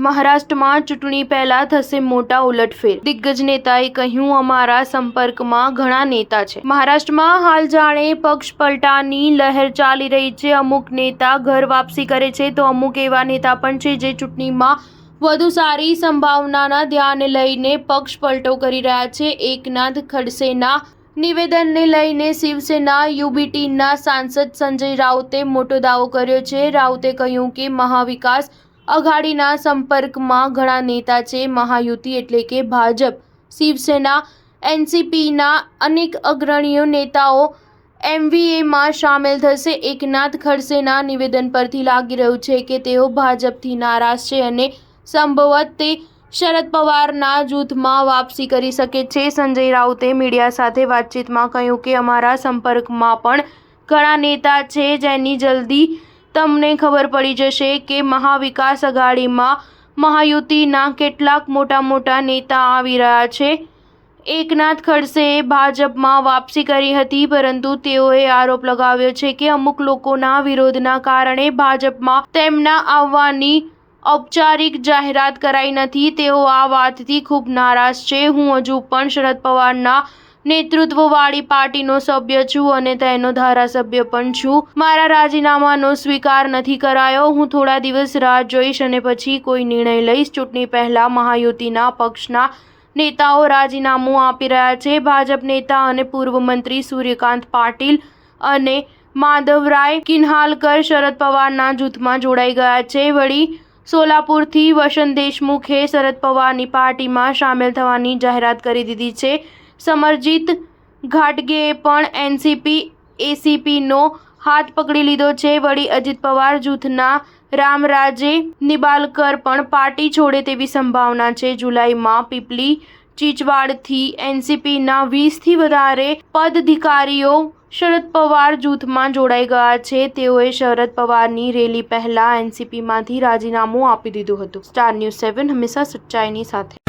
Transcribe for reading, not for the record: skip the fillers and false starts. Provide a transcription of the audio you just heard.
મહારાષ્ટ્રમાં ચૂંટણી પહેલા થશે મોટા ઉલટફેર. દિગ્ગજ નેતાએ કહ્યું, અમારા સંપર્કમાં ઘણા નેતા છે. મહારાષ્ટ્રમાં હાલ જાણે પક્ષ પલટાની લહેર ચાલી રહી છે. અમુક નેતા ઘર વાપસી કરે છે તો અમુક એવા નેતા પણ છે જે ચૂંટણીમાં વધુ સારી સંભાવનાના ધ્યાને લઈને પક્ષ પલટો કરી રહ્યા છે. એકનાથ ખડસેના નિવેદનને લઈને શિવસેના યુબીટીના સાંસદ સંજય રાઉતે મોટો દાવો કર્યો છે. રાઉતે કહ્યું કે મહાવિકાસ અઘાડીના સંપર્કમાં ઘણા નેતા છે. મહાયુતિ એટલે કે ભાજપ, શિવસેના, એનસીપીના અનેક અગ્રણીય નેતાઓ એમવીએમાં સામેલ થશે. એકનાથ ખડસેના નિવેદન પરથી લાગી રહ્યું છે કે તેઓ ભાજપથી નારાજ છે અને સંભવત તે શરદ પવારના જૂથમાં વાપસી કરી શકે છે. સંજય રાઉતે મીડિયા સાથે વાતચીતમાં કહ્યું કે અમારા સંપર્કમાં પણ ઘણા નેતા છે જેની જલ્દી તમને ખબર પડી જશે કે મહાવિકાસ અઘાડીમાં મહાયુતિના કેટલાક મોટા નેતા આવી રહ્યા છે. એકનાથ ખડસેએ ભાજપમાં વાપસી કરી હતી, પરંતુ તેઓએ આરોપ લગાવ્યો છે કે અમુક લોકોના વિરોધના કારણે ભાજપમાં તેમના આવવાની ઔપચારિક જાહેરાત કરાઈ નથી. તેઓ આ વાતથી ખૂબ નારાજ છે. હું હજુ પણ શરદ પવારના નેતૃત્વવાળી પાર્ટીનો સભ્ય છું અને તેનો ધારાસભ્ય પણ છું. મારા રાજીનામાનો સ્વીકાર નથી કરાયો. હું થોડા દિવસ રાહ જોઈશ અને પછી કોઈ નિર્ણય લઈશ. ચૂંટણી પહેલા મહાયુતિના પક્ષના નેતાઓ રાજીનામું આપી રહ્યા છે. ભાજપ નેતા અને પૂર્વ મંત્રી સૂર્યકાંત પાટીલ અને માધવરાય કિન્હાલકર શરદ પવારના જૂથમાં જોડાઈ ગયા છે. વળી સોલાપુરથી વસંત દેશમુખે શરદ પવારની પાર્ટીમાં સામેલ થવાની જાહેરાત કરી દીધી છે. સમરજીત ઘાટગેએ પણ એનસીપી એસીપીનો હાથ પકડી લીધો છે. વળી અજિત પવાર જૂથના રામરાજે નિબાલકર પણ પાર્ટી છોડે તેવી સંભાવના છે. જુલાઈમાં પીપલી ચીચવાડથી એનસીપીના 20થી વધારે પદાધિકારીઓ શરદ પવાર જૂથમાં જોડાઈ ગયા છે. તેઓએ શરદ પવારની રેલી પહેલા એનસીપીમાંથી રાજીનામું આપી દીધું હતું. સ્ટાર ન્યૂઝ 7 હંમેશા સચ્ચાઈની સાથે.